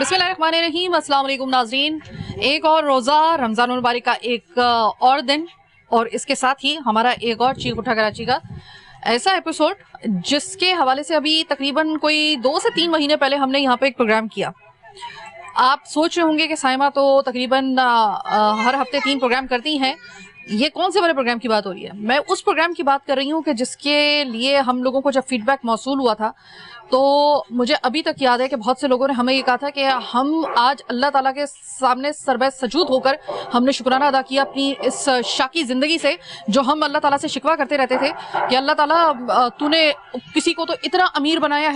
बिस्मिल्लाहिर्रहमानिर्रहीम, अस्सलाम वालेकुम नाज़रीन। एक और रोज़ा रमज़ान मुबारक का एक और दिन और इसके साथ ही हमारा एक और चीख उठा कराची का ऐसा एपिसोड जिसके हवाले से अभी तकरीबन कोई 2 से 3 महीने पहले हमने यहाँ पे एक प्रोग्राम किया। आप सोच रहे होंगे कि साइमा तो तकरीबन हर हफ्ते 3 प्रोग्राम करती हैं, ये कौन से वाले प्रोग्राम की बात हो रही है? मैं उस प्रोग्राम की बात कर रही हूँ कि जिसके लिए हम लोगों को जब फीडबैक मौसूल हुआ था तो मुझे अभी तक याद है कि बहुत से लोगों ने हमें ये कहा था कि हम आज अल्लाह ताला के सामने सरबे सजूद होकर हमने शुक्राना अदा किया अपनी इस शाकी ज़िंदगी से, जो हम अल्लाह ताला से शिकवा करते रहते थे कि अल्लाह ताला तूने किसी को तो इतना अमीर बनाया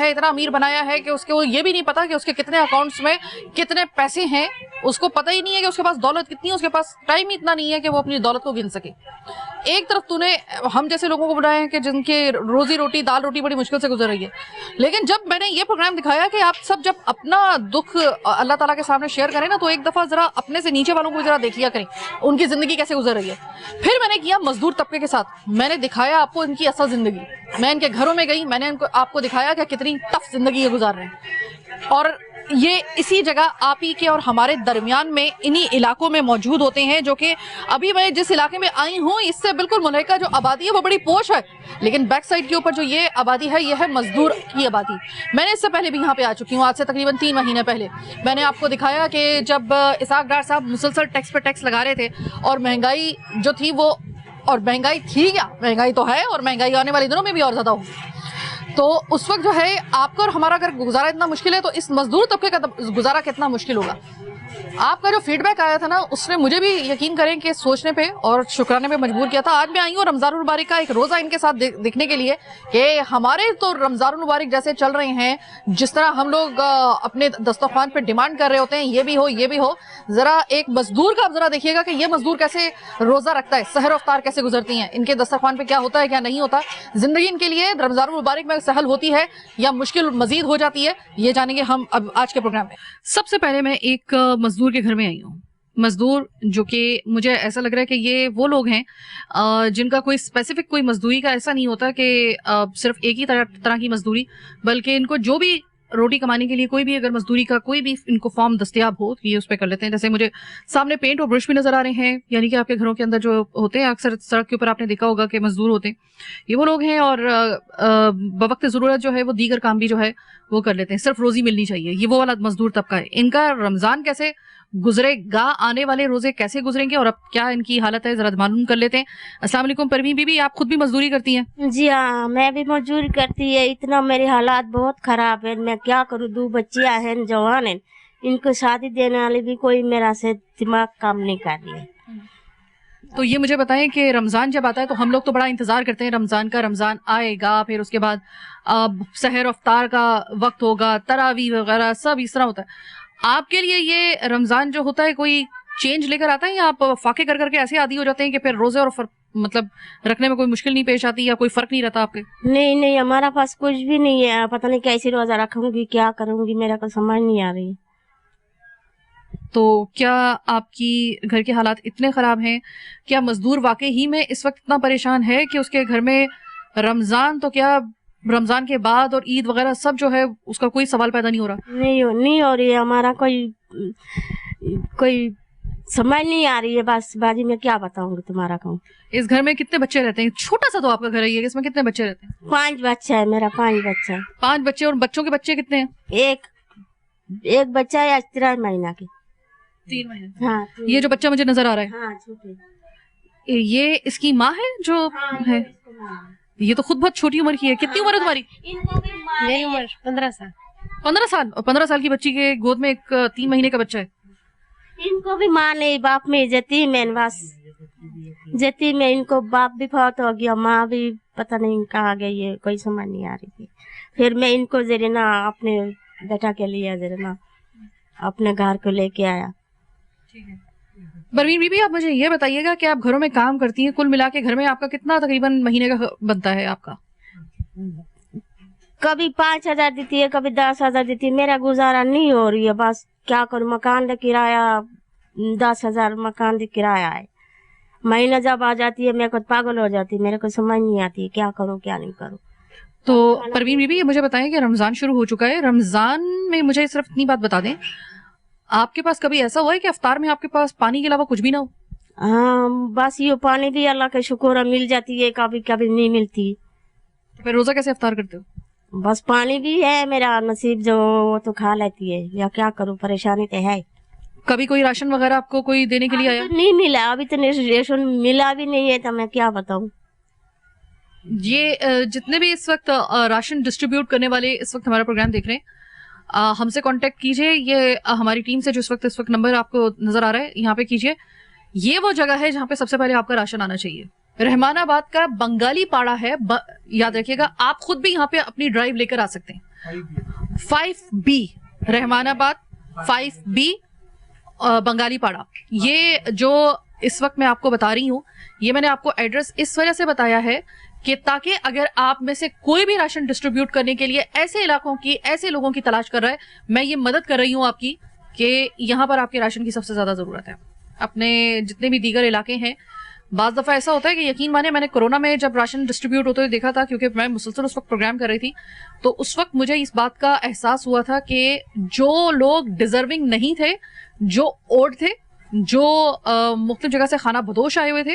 है कि उसको ये भी नहीं पता कि उसके कितने अकाउंट्स में कितने पैसे हैं, उसको पता ही नहीं है कि उसके पास दौलत कितनी है, उसके पास टाइम ही इतना नहीं है कि वो अपनी दौलत को गिन सके। एक तरफ तूने हम जैसे लोगों को बनाया है कि जिनके रोजी रोटी दाल रोटी बड़ी मुश्किल से गुजर रही है, लेकिन जब मैंने ये प्रोग्राम दिखाया कि आप सब जब अपना दुख अल्लाह ताला के सामने शेयर करें ना, तो एक दफ़ा ज़रा अपने से नीचे वालों को ज़रा देख लिया करें उनकी ज़िंदगी कैसे गुजर रही है। फिर मैंने किया मजदूर तबके के साथ, मैंने दिखाया आपको इनकी असल ज़िंदगी। मैं इनके घरों में गई, मैंने आपको दिखाया कि कितनी टफ ज़िंदगी ये गुजार रहे हैं, और ये इसी जगह आप ही के और हमारे दरमियान में इन्हीं इलाकों में मौजूद होते हैं, जो कि अभी मैं जिस इलाके में आई हूँ इससे बिल्कुल मुल्हिका जो आबादी है वो बड़ी पोश है, लेकिन बैक साइड के ऊपर जो ये आबादी है ये है मजदूर की आबादी। मैंने इससे पहले भी यहाँ पे आ चुकी हूँ, आज से तकरीबन 3 महीने पहले मैंने आपको दिखाया कि जब इसाक डार साहब मुसलसल टैक्स पे टैक्स लगा रहे थे और महंगाई जो थी वो, और महंगाई थी क्या, महंगाई तो है और महंगाई आने वाले दिनों में भी और ज़्यादा होगी। तो उस वक्त जो है आपका और हमारा अगर गुजारा इतना मुश्किल है तो इस मजदूर तबके का गुजारा कितना मुश्किल होगा। आपका जो फीडबैक आया था ना उसने मुझे भी यकीन करें कि सोचने पे और शुक्राने पे मजबूर किया था। आज मैं आई हूँ रमज़ान मुबारक का एक रोज़ा इनके साथ देखने के लिए कि हमारे तो रमज़ान मुबारक जैसे चल रहे हैं, जिस तरह हम लोग अपने दस्तरखान पे डिमांड कर रहे होते हैं ये भी हो, ज़रा एक मजदूर का आप ज़रा देखिएगा कि ये मजदूर कैसे रोज़ा रखता है, सहर अफ्तार कैसे गुजरती हैं, इनके दस्तरखान पे क्या होता है क्या नहीं होता, ज़िंदगी इनके लिए रमज़ान मुबारक में सहल होती है या मुश्किल मजीद हो जाती है, ये जानेंगे हम अब आज के प्रोग्राम में। सबसे पहले मैं एक मजदूर के घर में आई हूँ। मजदूर जो कि मुझे ऐसा लग रहा है कि ये वो लोग हैं जिनका कोई स्पेसिफिक कोई मजदूरी का ऐसा नहीं होता कि सिर्फ एक ही तरह की मजदूरी, बल्कि इनको जो भी रोटी कमाने के लिए कोई भी अगर मजदूरी का कोई भी इनको फॉर्म दस्तयाब हो तो ये उस पर कर लेते हैं। जैसे मुझे सामने पेंट और ब्रश भी नजर आ रहे हैं, यानी कि आपके घरों के अंदर जो होते हैं अक्सर सड़क के ऊपर आपने देखा होगा कि मजदूर होते हैं, ये वो लोग हैं और बवक्त ज़रूरत जो है वो दीगर काम भी जो है वो कर लेते हैं, सिर्फ रोजी मिलनी चाहिए, ये वो वाला मजदूर तबका है। इनका रमजान कैसे गुजरेगा, आने वाले रोजे कैसे गुजरेंगे और अब क्या इनकी हालत है जरा मालूम कर लेते हैं। अस्सलाम वालेकुम परवीन बीबी, आप खुद भी मजदूरी करती हैं? जी हाँ, मैं भी मजदूरी करती है। इतना मेरे हालात बहुत खराब है, मैं क्या करूँ। 2 बच्चियां हैं, जवान हैं, इनको शादी देने वाले भी कोई मेरा से दिमाग काम नहीं कर रही है। तो ये मुझे बताएं कि रमजान जब आता है तो हम लोग तो बड़ा इंतजार करते हैं रमजान का, रमजान आएगा फिर उसके बाद सहर अफ्तार का वक्त होगा, तरावी वगैरह सब इस तरह होता है। आपके लिए ये रमजान जो होता है कोई चेंज लेकर आता है या आप फाके कर करके ऐसे आदी हो जाते हैं कि फिर रोजे और मतलब रखने में कोई मुश्किल नहीं पेश आती या कोई फर्क नहीं रहता आपके? नहीं, हमारा पास कुछ भी नहीं है, पता नहीं कैसे रोजा रखूंगी, क्या करूंगी, मेरा को समझ नहीं आ रही। तो क्या आपकी घर के हालात इतने खराब हैं, क्या मजदूर वाकई ही में इस वक्त इतना परेशान है कि उसके घर में रमजान तो क्या रमजान के बाद और ईद वगैरह सब जो है उसका कोई सवाल पैदा नहीं हो रहा? नहीं हो रही है, हमारा कोई समझ नहीं आ रही है। बस बाजी में क्या बताऊंगी तुम्हारा कहूँ। इस घर में कितने बच्चे रहते हैं? छोटा सा तो आपका घर है ये, इसमें कितने बच्चे रहते हैं? 5 बच्चा है मेरा, 5 बच्चा। 5 बच्चे, और बच्चों के बच्चे कितने हैं? एक बच्चा है 3 महीना के। 3 महीने? हाँ। ये जो बच्चा मुझे नजर आ रहा है, हाँ, छोटे, ये इसकी माँ है जो है? ये तो खुद बहुत छोटी उम्र की है। कितनी उम्र है तुम्हारी? मेरी उम्र 15 साल। 15 साल? और 15 साल की बच्ची के गोद में एक 3 महीने का बच्चा है। इनको भी माँ नहीं, बाप में यतीम है, बस यतीम है। इनको बाप भी फौत हो गया, माँ भी पता नहीं कहाँ गई है, कोई समझ नहीं आ रही थी। फिर मैं इनको जरे ना अपने बेटा के लिए जरे ना अपने घर को लेके आया। परवीन बीबी, आप मुझे ये बताइएगा कि आप घरों में काम करती हैं, कुल मिला के घर में आपका कितना तकरीबन महीने का बनता है आपका? कभी 5,000 देती है, कभी 10,000 देती है, मेरा गुजारा नहीं हो रही है। बस क्या करूँ, मकान का किराया 10,000 मकान का किराया है। महीना जब आ जाती है मैं खुद पागल हो जाती है, मेरे को समझ नहीं आती है क्या करूँ क्या नहीं करूँ। तो परवीन बीबी, ये मुझे बताएं कि रमजान शुरू हो चुका है, रमजान में मुझे सिर्फ इतनी बात बता दें आपके पास कभी ऐसा हुआ है कि अफ्तार में आपके पास पानी के अलावा कुछ भी ना हो? हाँ, बस ये पानी भी अल्लाह का शुक्र है मिल जाती है, कभी कभी नहीं मिलती। तो फिर रोजा कैसे अफ्तार करते हो? बस पानी भी है मेरा नसीब जो, वो तो खा लेती है, या क्या करूँ, परेशानी तो है। कभी कोई राशन वगैरह आपको कोई देने के लिए आया? तो नहीं मिला, अभी तो रेशन मिला भी नहीं है, तो मैं क्या बताऊँ। ये जितने भी इस वक्त राशन डिस्ट्रीब्यूट करने वाले इस वक्त हमारा प्रोग्राम देख रहे हैं, हमसे कांटेक्ट कीजिए। ये हमारी टीम से जो इस वक्त नंबर आपको नजर आ रहा है यहाँ पे कीजिए। ये वो जगह है जहाँ पे सबसे पहले आपका राशन आना चाहिए। रहमानाबाद का बंगाली पाड़ा है, याद रखिएगा। आप खुद भी यहाँ पे अपनी ड्राइव लेकर आ सकते हैं। 5B रहमानाबाद 5B बंगाली पाड़ा। ये जो इस वक्त मैं आपको बता रही हूँ, ये मैंने आपको एड्रेस इस वजह से बताया है कि ताकि अगर आप में से कोई भी राशन डिस्ट्रीब्यूट करने के लिए ऐसे इलाकों की, ऐसे लोगों की तलाश कर रहा है, मैं ये मदद कर रही हूँ आपकी कि यहाँ पर आपके राशन की सबसे ज्यादा जरूरत है। अपने जितने भी दीगर इलाके हैं, बाज दफा ऐसा होता है कि यकीन माने मैंने कोरोना में जब राशन डिस्ट्रीब्यूट होते हुए देखा था, क्योंकि मैं मुसलसल उस वक्त प्रोग्राम कर रही थी, तो उस वक्त मुझे इस बात का एहसास हुआ था कि जो लोग डिजर्विंग नहीं थे, जो ओड थे, जो मुख्तलिफ जगह से खाना बदोश आए हुए थे,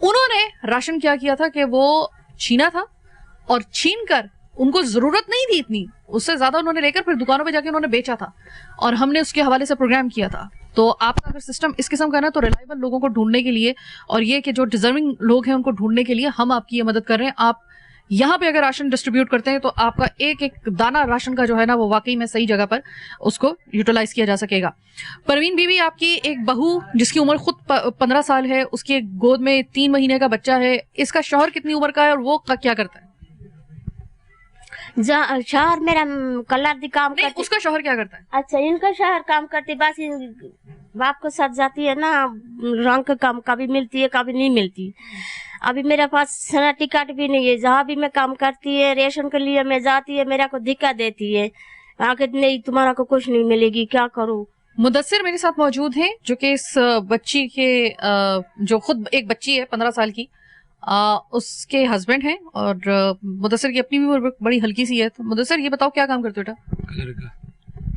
उन्होंने राशन क्या किया था कि वो छीना था, और छीन कर उनको जरूरत नहीं थी इतनी, उससे ज्यादा उन्होंने लेकर फिर दुकानों पे जाके उन्होंने बेचा था, और हमने उसके हवाले से प्रोग्राम किया था। तो आपका अगर सिस्टम इस किस्म का ना, तो रिलायबल लोगों को ढूंढने के लिए, और ये कि जो डिजर्विंग लोग हैं उनको ढूंढने के लिए हम आपकी ये मदद कर रहे हैं। आप यहाँ पे अगर राशन डिस्ट्रीब्यूट करते हैं तो आपका एक एक दाना राशन का जो है ना, वो वाकई में सही जगह पर उसको यूटिलाइज किया जा सकेगा। परवीन बीवी, आपकी एक बहू जिसकी उम्र खुद 15 साल है, उसकी गोद में 3 महीने का बच्चा है, इसका शौहर कितनी उम्र का है और वो क्या करता है? शहर मेरा कलर दी काम नहीं, करती। उसका शौहर क्या करता है? अच्छा, इनका शहर काम करती, बस बाप को साथ जाती है ना, रंग का काम कभी मिलती है कभी नहीं मिलती। अभी मेरे पास सना टिकट भी नहीं है, जहाँ भी मैं काम करती है रेशन के लिए मैं जाती है, मेरा को दिक्कत देती है आके, नहीं तुम्हारा को कुछ नहीं मिलेगी, क्या करूँ। मुदस्सिर मेरे साथ मौजूद हैं, जो कि इस बच्ची के जो खुद एक बच्ची है 15 साल की, उसके हस्बैंड हैं, और मुदस्सिर की अपनी भी उम्र बड़ी हल्की सी है। तो मुदस्सिर, ये बताओ क्या काम करते हो बेटा?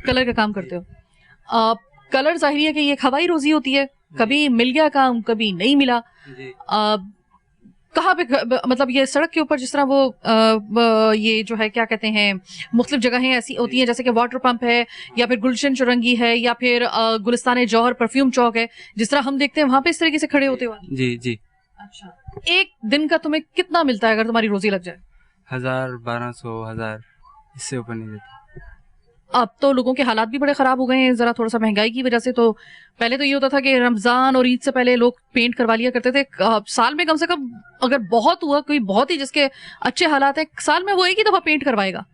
कलर का काम करते हो। कलर जाहिर है कि ये खवाई रोजी होती है, कभी मिल गया काम कभी नहीं मिला। कहाँ पे, मतलब ये सड़क के ऊपर जिस तरह वो ये जो है क्या कहते हैं, मुख्तलिफ जगहें ऐसी होती हैं, जैसे कि वाटर पंप है, या फिर गुलशन चुरंगी है, या फिर गुलिस्तान जौहर परफ्यूम चौक है, जिस तरह हम देखते हैं वहां पे इस तरीके से खड़े होते हो? जी जी। अच्छा, एक दिन का तुम्हें कितना मिलता है अगर तुम्हारी रोजी लग जाए? 1000, 1200, 1000, इससे ऊपर नहीं देते। अब तो लोगों के हालात भी बड़े खराब हो गए हैं, जरा थोड़ा सा महंगाई की वजह से। तो पहले तो ये होता था कि रमजान और ईद से पहले लोग पेंट करवा लिया करते थे। साल में कम से कम अगर बहुत हुआ, कोई बहुत ही जिसके अच्छे हालात है, साल में वो एक ही दफा पेंट करवाएगा।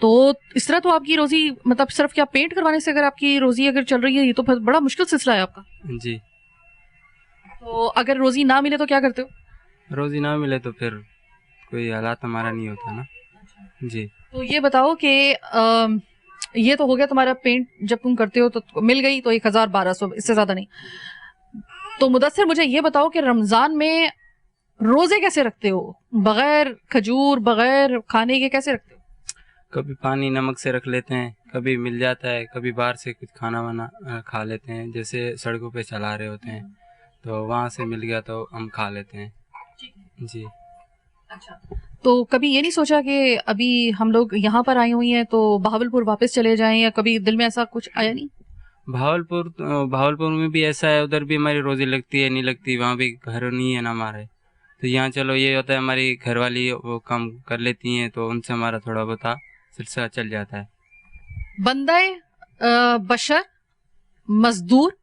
तो इस तरह तो आपकी रोजी, मतलब सिर्फ क्या पेंट करवाने से अगर आपकी रोजी अगर चल रही है, ये तो बड़ा मुश्किल सिलसिला है आपका। जी। तो अगर रोजी ना मिले तो क्या करते हो? रोजी ना मिले तो फिर कोई हालात हमारा नहीं होता ना। जी। तो ये बताओ कि ये तो हो गया तुम्हारा पेंट, जब तुम करते हो तो मिल गई तो 1000, 1200, इससे ज्यादा नहीं। तो मुदस्सिर, मुझे ये बताओ कि रमजान में रोजे कैसे रखते हो? बगैर खजूर, बगैर खाने के कैसे रखते हो? कभी पानी नमक से रख लेते हैं, कभी मिल जाता है, कभी बाहर से कुछ खाना वाना खा लेते हैं, जैसे सड़कों पे चला रहे होते हैं तो वहाँ से मिल गया तो हम खा लेते हैं। जी। अच्छा, तो कभी ये नहीं सोचा कि अभी हम लोग यहाँ पर आए हुए हैं तो बहावलपुर वापस चले जाएं, या कभी दिल में ऐसा कुछ आया नहीं? भावलपुर में भी ऐसा है, उधर भी हमारी रोजी लगती है नहीं लगती, वहाँ भी घर नहीं है ना हमारे, तो यहाँ चलो ये होता है हमारी घरवाली वो काम कर लेती हैं, तो उनसे हमारा थोड़ा बहुत सिलसिला चल जाता है। बंदे बशर, मजदूर,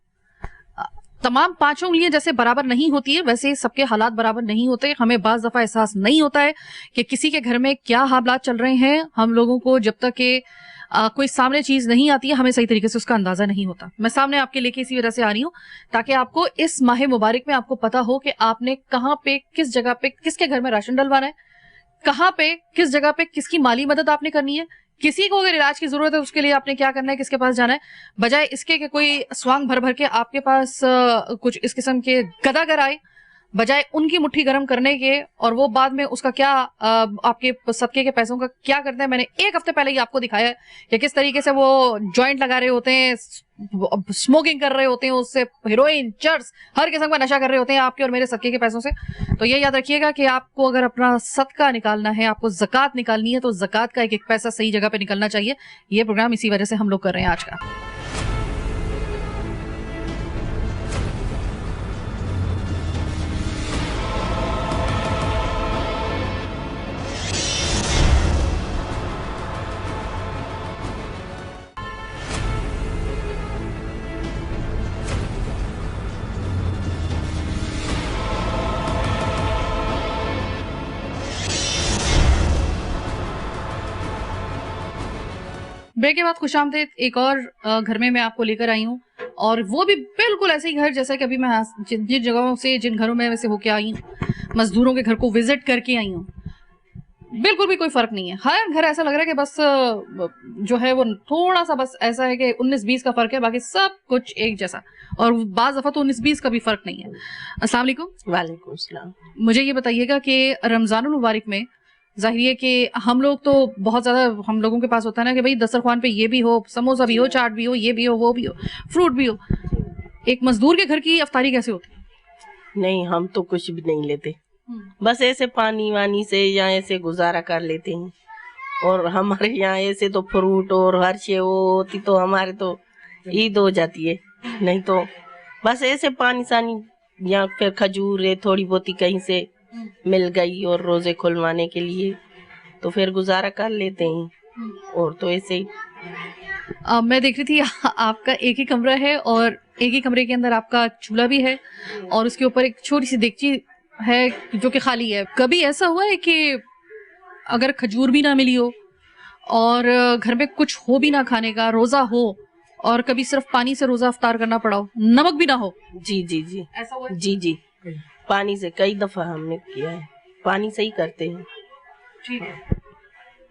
तमाम 5 उंगलियां जैसे बराबर नहीं होती है, वैसे सबके हालात बराबर नहीं होते। हमें बाज दफा एहसास नहीं होता है कि किसी के घर में क्या हालात चल रहे हैं। हम लोगों को जब तक के कोई सामने चीज नहीं आती है, हमें सही तरीके से उसका अंदाजा नहीं होता। मैं सामने आपके लेके इसी वजह से आ रही हूँ, ताकि आपको इस माह मुबारक में आपको पता हो कि आपने कहाँ पे, किस जगह पे, किसके घर में राशन डलवाना है, कहाँ पे, किस जगह पे किसकी माली मदद आपने करनी है, किसी को अगर इलाज की जरूरत है उसके लिए आपने क्या करना है, किसके पास जाना है, बजाय इसके कि कोई स्वांग भर भर के आपके पास कुछ इस किस्म के गदागर आए बजाय उनकी मुट्ठी गर्म करने के और वो बाद में उसका क्या आपके सदके के पैसों का क्या करते हैं। मैंने एक हफ्ते पहले ही आपको दिखाया है कि किस तरीके से वो जॉइंट लगा रहे होते हैं, स्मोकिंग कर रहे होते हैं, उससे हीरोइन, चर्स, हर किस्म का नशा कर रहे होते हैं आपके और मेरे सदके के पैसों से। तो ये याद रखिएगा कि आपको अगर अपना सदका निकालना है, आपको ज़कात निकालनी है, तो ज़कात का एक एक पैसा सही जगह पे निकलना चाहिए। ये प्रोग्राम इसी वजह से हम लोग कर रहे हैं आज का। ब्रेक के बाद खुशामदीद एक और घर में मैं आपको लेकर आई हूँ, और वो भी बिल्कुल ऐसे ही घर जैसा कि अभी मैं जिन जगहों से, जिन घरों में वैसे होके आई हूँ, मजदूरों के घर को विजिट करके आई हूँ, बिल्कुल भी कोई फर्क नहीं है। हर घर ऐसा लग रहा है कि बस जो है वो थोड़ा सा बस ऐसा है कि 19-20 का फर्क है, बाकी सब कुछ एक जैसा, और बाज दफा तो 19-20 का भी फर्क नहीं है। अस्सलाम वालेकुम। वालेकुम सलाम। मुझे ये बताइएगा कि रमजानुल मुबारक में जाहिर है कि हम लोग तो बहुत ज्यादा, हम लोगों के पास होता है ना कि भाई दस्तरखान पे ये भी हो, समोसा भी हो, चाट भी हो, ये भी हो, वो भी हो, फ्रूट भी हो। एक मजदूर के घर की अफ्तारी कैसे होती है? नहीं, हम तो कुछ भी नहीं लेते, बस ऐसे पानी वानी से या ऐसे गुजारा कर लेते हैं। और हमारे यहाँ ऐसे तो फ्रूट और हर चीज वो होती तो हमारे तो ईद हो जाती है, नहीं तो बस ऐसे पानी सानी या फिर खजूर है थोड़ी बहुत कहीं से मिल गई और रोजे खुलवाने के लिए तो फिर गुजारा कर लेते हैं। और तो ऐसे ही मैं देख रही थी आपका एक ही कमरा है और एक ही कमरे के अंदर आपका चूल्हा भी है और उसके ऊपर एक छोटी सी देगची है जो कि खाली है। कभी ऐसा हुआ है कि अगर खजूर भी ना मिली हो और घर में कुछ हो भी ना खाने का, रोजा हो और कभी सिर्फ पानी से रोजा अफ्तार करना पड़ा हो, नमक भी ना हो? जी जी जी, ऐसा हुआ है? जी जी, पानी से कई दफा हमने किया है, पानी से ही करते हैं। ठीक है।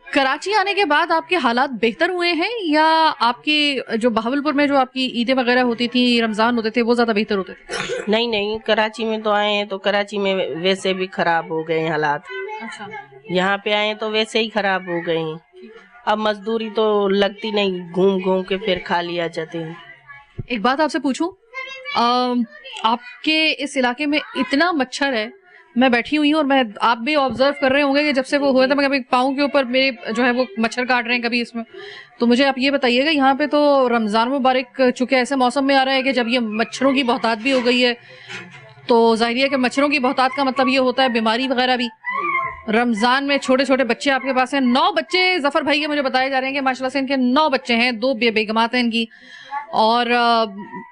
कराची आने के बाद आपके हालात बेहतर हुए हैं या आपकी जो बहावलपुर में जो आपकी ईदें वगैरह होती थी, रमजान होते थे, वो ज्यादा बेहतर होते थे? नहीं नहीं, कराची में तो आए हैं तो कराची में वैसे भी खराब हो गए हैं हालात। अच्छा। यहाँ पे आए तो वैसे ही खराब हो गए हैं। अब मजदूरी तो लगती नहीं, घूम घूम के फिर खा लिया जाते हैं। एक बात आपसे पूछूं, आपके इस इलाके में इतना मच्छर है, मैं बैठी हुई हूँ और मैं, आप भी ऑब्जर्व कर रहे होंगे कि जब से वो हुआ था मैं कभी पाँव के ऊपर मेरे जो है वो मच्छर काट रहे हैं कभी इसमें। तो मुझे आप ये बताइएगा, यहाँ पे तो रमजान मुबारक चूंकि ऐसे मौसम में आ रहा है कि जब ये मच्छरों की बहुतात भी हो गई है, तो जाहिर है कि मच्छरों की बहुतात का मतलब ये होता है बीमारी वगैरह भी। रमजान में छोटे छोटे बच्चे आपके पास हैं, 9 बच्चे जफर भाई के मुझे बताए जा रहे हैं कि माशाल्लाह से इनके 9 बच्चे हैं, 2 बेगमात हैं इनकी, और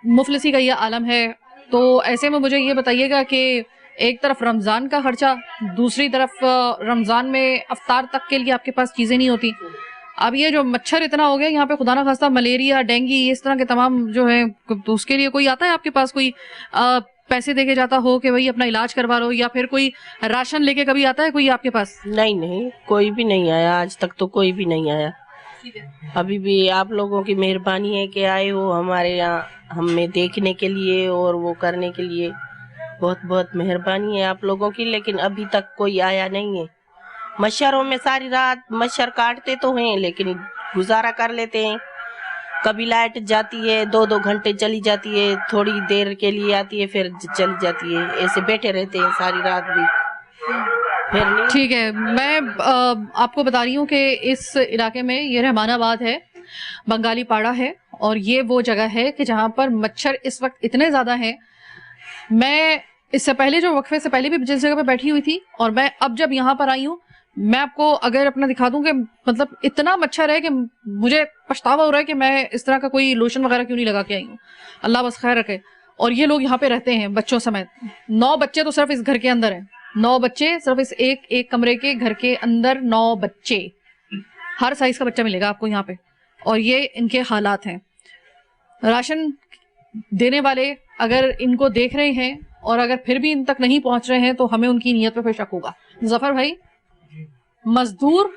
मुफलिसी का ये आलम है। तो ऐसे में मुझे ये बताइएगा कि एक तरफ रमजान का खर्चा, दूसरी तरफ रमजान में अफ्तार तक के लिए आपके पास चीजें नहीं होती। अब ये जो मच्छर इतना हो गया यहाँ पे, खुदा ना खास्ता मलेरिया, डेंगू, इस तरह के तमाम जो है, तो उसके लिए कोई आता है आपके पास, कोई पैसे देके जाता हो कि भाई अपना इलाज करवा लो, या फिर कोई राशन लेके कभी आता है कोई आपके पास? नहीं नहीं, कोई भी नहीं आया आज तक, तो कोई भी नहीं आया। अभी भी आप लोगों की मेहरबानी है कि आए हो हमारे यहाँ हमें देखने के लिए और वो करने के लिए, बहुत बहुत मेहरबानी है आप लोगों की। लेकिन अभी तक कोई आया नहीं है। मच्छरों में सारी रात मच्छर काटते तो हैं लेकिन गुजारा कर लेते हैं। कभी लाइट जाती है, 2-2 घंटे चली जाती है, थोड़ी देर के लिए आती है फिर चली जाती है, ऐसे बैठे रहते हैं सारी रात भी, फिर नहीं। ठीक है, मैं आपको बता रही हूँ कि इस इलाके में ये रहमानाबाद है, बंगाली पाड़ा है, और ये वो जगह है कि जहाँ पर मच्छर इस वक्त इतने ज्यादा हैं। मैं इससे पहले जो वक्फे से पहले भी जिस जगह पे बैठी हुई थी, और मैं अब जब यहाँ पर आई हूँ, मैं आपको अगर अपना दिखा दूं कि मतलब इतना मच्छर है कि मुझे पछतावा हो रहा है कि मैं इस तरह का कोई लोशन वगैरह क्यों नहीं लगा के आई हूँ। अल्लाह बस खैर रखे। और ये लोग यहाँ पे रहते हैं बच्चों समेत, 9 बच्चे तो सिर्फ इस घर के अंदर हैं, 9 बच्चे सिर्फ इस एक कमरे के घर के अंदर, 9 बच्चे, हर साइज का बच्चा मिलेगा आपको यहाँ पे। और ये इनके हालात हैं। राशन देने वाले अगर इनको देख रहे हैं और अगर फिर भी इन तक नहीं पहुंच रहे हैं तो हमें उनकी नीयत पे फिर शक होगा। जफर भाई, मजदूर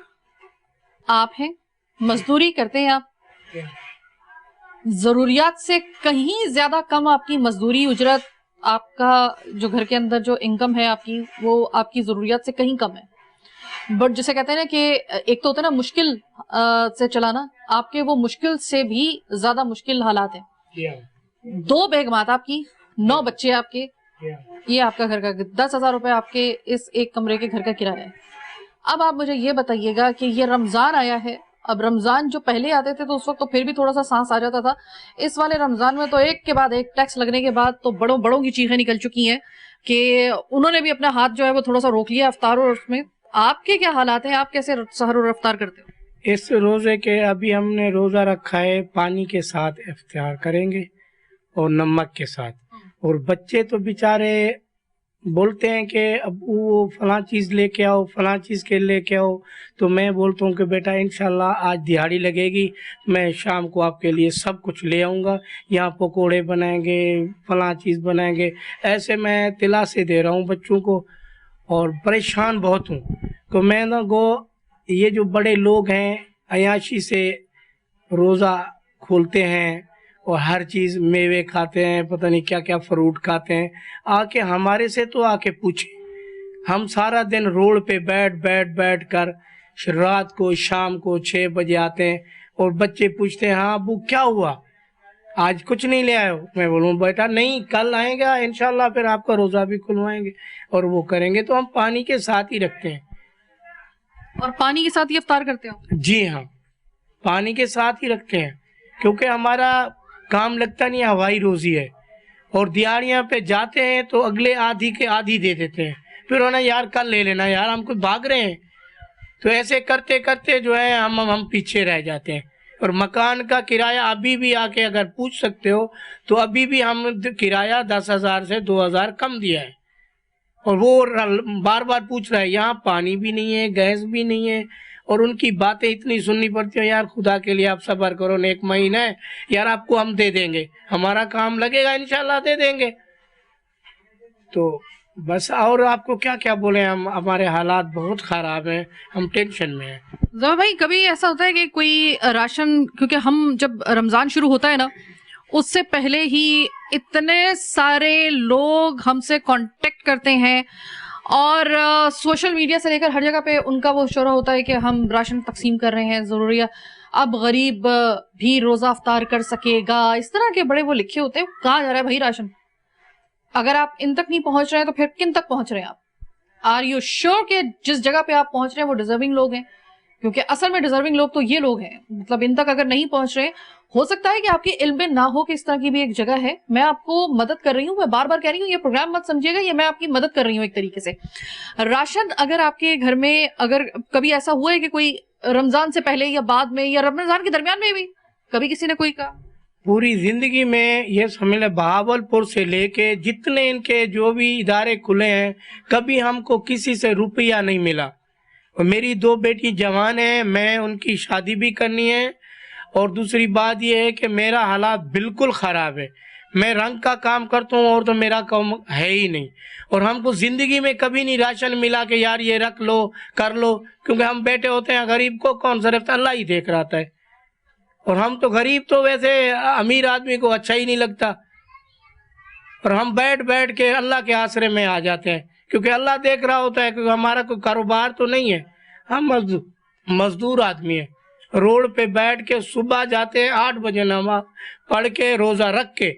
आप हैं, मजदूरी करते हैं आप, जरूरियात से कहीं ज्यादा कम आपकी मजदूरी उजरत आपका जो घर के अंदर जो इनकम है आपकी, वो आपकी ज़रूरियात से कहीं कम है, बट जिसे कहते हैं ना कि एक तो होता है ना मुश्किल से चलाना, आपके वो मुश्किल से भी ज़्यादा मुश्किल हालात हैं। 2 बेगमात आपकी, 9 बच्चे आपके, ये आपका घर का 10,000 रुपये आपके इस एक कमरे के घर का किराया है। अब आप मुझे ये बताइएगा कि ये रमज़ान आया है, अब रमज़ान जो पहले आते थे तो उस वक्त तो फिर भी थोड़ा सा सांस आ जाता था, इस वाले रमज़ान में तो एक के बाद एक टैक्स लगने के बाद तो बड़ों की चीखें निकल चुकी हैं कि उन्होंने भी अपना हाथ जो है वो थोड़ा सा रोक लिया अफ्तार और उसमें। आपके क्या हालात हैं, आप कैसे सहर और अफ्तार करते हो? इस रोज़े के अभी हमने रोज़ा रखा है, पानी के साथ इफ्तार करेंगे और नमक के साथ। और बच्चे तो बेचारे बोलते हैं कि अब वो फलां चीज़ लेके आओ, फलां चीज़ के लेके आओ, तो मैं बोलता हूँ कि बेटा इंशाल्लाह आज दिहाड़ी लगेगी, मैं शाम को आपके लिए सब कुछ ले आऊँगा, यहाँ पकोड़े बनाएंगे, फलां चीज़ बनाएंगे। ऐसे मैं दिलासे दे रहा हूँ बच्चों को, और परेशान बहुत हूँ। तो मैं ना ये जो बड़े लोग हैं अयाशी से रोज़ा खोलते हैं और हर चीज़ मेवे खाते हैं, पता नहीं क्या क्या फ्रूट खाते हैं, आके हमारे से तो आके पूछे। हम सारा दिन रोड पे बैठ कर रात को शाम को 6 बजे आते हैं और बच्चे पूछते हैं हाँ अबू क्या हुआ, आज कुछ नहीं ले आए हो? मैं बोलूँ बेटा नहीं, कल आएगा इंशाल्लाह, फिर आपका रोज़ा भी खुलवाएंगे और वो करेंगे। तो हम पानी के साथ ही रखते हैं। और पानी के साथ ही इफ्तार करते हो? जी हाँ, पानी के साथ ही रखते हैं, क्योंकि हमारा काम लगता नहीं, हवाई रोजी है। और दिहाड़ियाँ पे जाते हैं तो अगले आधी के आधी दे देते हैं, फिर उन्हें यार कल ले लेना, यार हम कुछ भाग रहे हैं। तो ऐसे करते करते जो है हम पीछे रह जाते हैं। और मकान का किराया अभी भी आके अगर पूछ सकते हो तो अभी भी हम किराया 10,000 से 2,000 कम दिया है। और वो बार बार पूछ रहा है, यहाँ पानी भी नहीं है, गैस भी नहीं है, और उनकी बातें इतनी सुननी पड़ती है, यार खुदा के लिए आप सब्र करो, 1 महीना है यार, आपको हम दे देंगे, हमारा काम लगेगा इंशाल्लाह दे देंगे। तो बस और आपको क्या क्या बोले, हम हमारे हालात बहुत खराब हैं, हम टेंशन में हैं। ज़रा भाई कभी ऐसा होता है कि कोई राशन, क्योंकि हम जब रमज़ान शुरू होता है ना उससे पहले ही इतने सारे लोग हमसे कांटेक्ट करते हैं और सोशल मीडिया से लेकर हर जगह पे उनका वो शोर होता है कि हम राशन तकसीम कर रहे हैं, ज़रूरी है अब गरीब भी रोज़ा अफ्तार कर सकेगा, इस तरह के बड़े वो लिखे होते हैं। कहाँ जा रहा है भाई राशन? अगर आप इन तक नहीं पहुंच रहे हैं तो फिर किन तक पहुंच रहे हैं आप? आर यू श्योर कि जिस जगह पे आप पहुंच रहे हैं वो डिजर्विंग लोग हैं? क्योंकि असल में डिजर्विंग लोग तो ये लोग हैं, मतलब इन तक अगर नहीं पहुंच रहे, हो सकता है कि आपके इल्म में ना हो कि इस तरह की भी एक जगह है। मैं आपको मदद कर रही हूँ, मैं बार बार कह रही हूँ, ये प्रोग्राम मत समझिएगा, ये मैं आपकी मदद कर रही हूँ एक तरीके से। राशन अगर आपके घर में अगर कभी ऐसा हुआ है कि कोई रमजान से पहले या बाद में या रमजान के दरमियान में भी कभी किसी ने कोई कहा? पूरी जिंदगी में ये समझ ले, बहावलपुर से लेके जितने इनके जो भी इदारे खुले हैं, कभी हमको किसी से रुपया नहीं मिला। और मेरी 2 बेटी जवान हैं, मैं उनकी शादी भी करनी है। और दूसरी बात ये है कि मेरा हालात बिल्कुल ख़राब है, मैं रंग का काम करता हूँ और तो मेरा काम है ही नहीं। और हमको ज़िंदगी में कभी नहीं राशन मिला कि यार ये रख लो कर लो, क्योंकि हम बैठे होते हैं, गरीब को कौन सिर्फ अल्लाह ही देख रहा है। और हम तो गरीब तो वैसे अमीर आदमी को अच्छा ही नहीं लगता, और हम बैठ बैठ के अल्लाह के आसरे में आ जाते हैं, क्योंकि अल्लाह देख रहा होता है। क्योंकि हमारा कोई कारोबार तो नहीं है, हम मजदूर आदमी है। रोड पे बैठ के सुबह जाते हैं 8 बजे नमाज पढ़ के रोज़ा रख के,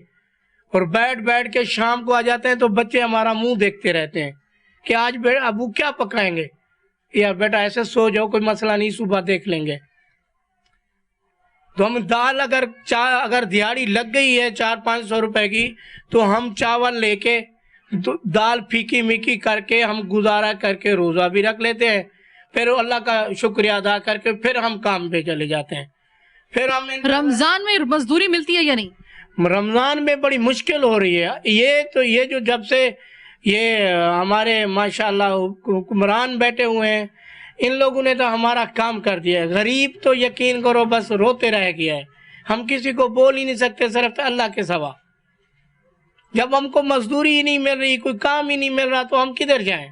और बैठ बैठ के शाम को आ जाते हैं। तो बच्चे हमारा मुंह देखते रहते हैं कि आज अबू क्या पकाएंगे। यार बेटा ऐसे सो जाओ, कोई मसला नहीं, सुबह देख लेंगे। तो हम दाल अगर दिहाड़ी लग गई है 400-500 रुपए की, तो हम चावल लेके तो दाल फीकी मिकी करके हम गुजारा करके रोज़ा भी रख लेते हैं। फिर अल्लाह का शुक्रिया अदा करके फिर हम काम पे चले जाते हैं। फिर हम रमजान में मजदूरी मिलती है या नहीं? रमजान में बड़ी मुश्किल हो रही है। ये जो जब से ये हमारे माशाल्लाह हुक्मरान बैठे हुए हैं, इन लोगों ने तो हमारा काम कर दिया है। गरीब तो यकीन करो बस रोते रह गया है, हम किसी को बोल ही नहीं सकते सिर्फ अल्लाह के सिवा। जब हमको मजदूरी ही नहीं मिल रही, कोई काम ही नहीं मिल रहा, तो हम किधर जाएं?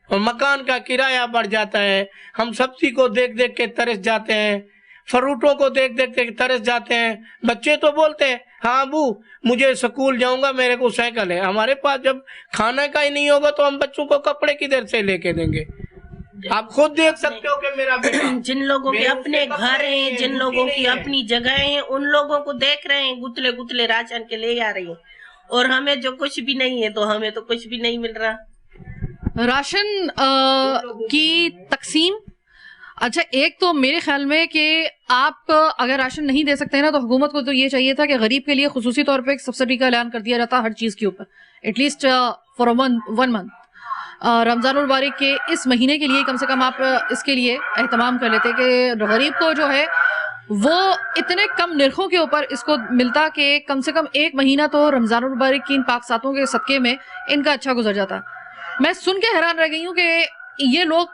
और मकान का किराया बढ़ जाता है, हम सब्जी को देख देख के तरस जाते हैं, फ्रूटों को देख देख के तरस जाते हैं। बच्चे तो बोलते हैं हाँ अबू मुझे स्कूल जाऊंगा, मेरे को साइकिल है। हमारे पास जब खाने का ही नहीं होगा तो हम बच्चों को कपड़े किधर से लेके देंगे? आप खुद देख सकते हो कि मेरा बेटा जिन लोगों के अपने घर हैं, जिन लोगों की अपनी जगह हैं, उन लोगों को देख रहे हैं गुतले गुतले राशन के ले आ रही हैं, और हमें जो कुछ भी नहीं है तो हमें तो कुछ भी नहीं मिल रहा। राशन की तकसीम, अच्छा एक तो मेरे ख्याल में कि आप अगर राशन नहीं दे सकते हैं ना, तो हुकूमत को तो ये चाहिए था कि गरीब के लिए खुसूसी तौर पे एक सब्सिडी का ऐलान कर दिया जाता हर चीज के ऊपर, एटलीस्ट फॉर वन मंथ। रमजानुल मुबारक के इस महीने के लिए कम से कम आप इसके लिए एहतमाम कर लेते कि गरीब को जो है वो इतने कम निरखों के ऊपर इसको मिलता कि कम से कम एक महीना तो रमजानुल मुबारक की इन पाक सातों के सदके में इनका अच्छा गुजर जाता। मैं सुन के हैरान रह गई हूँ कि ये लोग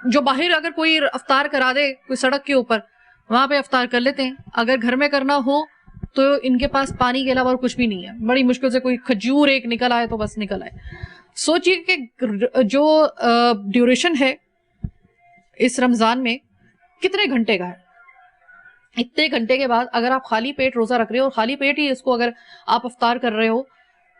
जो बाहर अगर कोई अफ्तार करा दे कोई सड़क के ऊपर, वहां पे अफ्तार कर लेते हैं। अगर घर में करना हो तो इनके पास पानी के अलावा और कुछ भी नहीं है। बड़ी मुश्किल से कोई खजूर एक निकल आए तो बस निकल आए। सोचिए कि जो ड्यूरेशन है इस रमजान में कितने घंटे का है। इतने घंटे के बाद अगर आप खाली पेट रोजा रख रहे हो और खाली पेट ही इसको अगर आप अफ्तार कर रहे हो,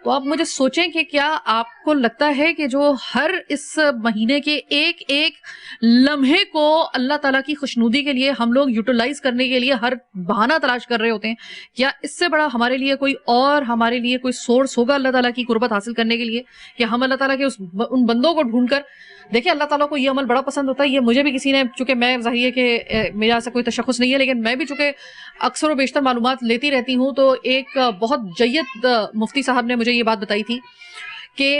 तो आप मुझे सोचें कि क्या आपको लगता है कि जो हर इस महीने के एक एक लम्हे को अल्लाह ताला की खुशनुदी के लिए हम लोग यूटिलाइज करने के लिए हर बहाना तलाश कर रहे होते हैं, क्या इससे बड़ा हमारे लिए कोई सोर्स होगा अल्लाह ताला की कुर्बत हासिल करने के लिए कि हम अल्लाह ताला के उन बंदों को ढूंढकर देखिए। अल्लाह ताला को ये अमल बड़ा पसंद होता है। ये मुझे भी किसी ने, चूंकि मैं ज़ाहिर है कि मेरा ऐसा कोई तशख़्ख़ुस नहीं है, लेकिन मैं भी चूंकि अक्सर व बेशतर मालूमात लेती रहती हूँ, तो एक बहुत जय्यद मुफ्ती साहब ने मुझे ये बात बताई थी कि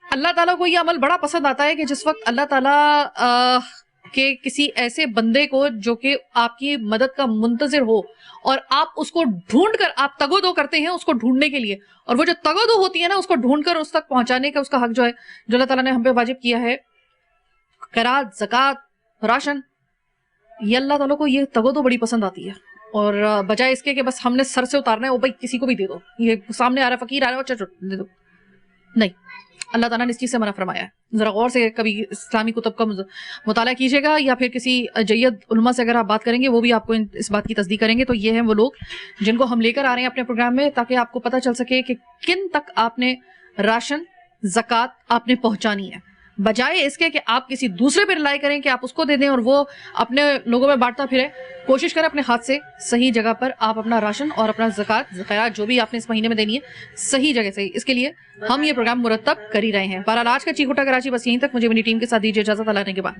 अल्लाह ताला को ये अमल बड़ा पसंद आता है कि जिस वक्त अल्लाह ताला के किसी ऐसे बंदे को जो कि आपकी मदद का मुंतज़िर हो और आप उसको ढूंढ कर आप तगोदो करते हैं उसको ढूंढने के लिए, और वो जो तगोदो होती है ना उसको ढूंढ कर उस तक पहुंचाने का उसका हक जो है जो अल्लाह ताला ने हम पे वाजिब किया है, करात, ज़कात, राशन, ये अल्लाह ताला को ये तगोदो बड़ी पसंद आती है। और बजाय इसके कि बस हमने सर से उतारना है, वो भाई किसी को भी दे दो, ये सामने आ रहा है फकीर आ रहा है अच्छा दे दो, नहीं, अल्लाह ताला ने इस चीज़ से मना फरमाया है। ज़रा गौर से कभी इस्लामी कुतुब का मुताला कीजिएगा, या फिर किसी जय्यद उलमा से अगर आप बात करेंगे वो भी आपको इस बात की तस्दीक करेंगे। तो ये हैं वो लोग जिनको हम लेकर आ रहे हैं अपने प्रोग्राम में, ताकि आपको पता चल सके कि किन तक आपने राशन ज़कात आपने पहुंचानी है, बजाय इसके कि आप किसी दूसरे पर रिलाई करें कि आप उसको दे दें और वो अपने लोगों में बांटता फिरे। कोशिश करें अपने हाथ से सही जगह पर आप अपना राशन और अपना ज़कात ज़कात जो भी आपने इस महीने में देनी है सही जगह से, इसके लिए हम ये प्रोग्राम मुरतब कर ही रहे हैं। बहरहाल आज का चीख उठा कराची बस यहीं तक। मुझे मेरी टीम के साथ दीजिए इजाज़त, अल्लाह ने के बाद।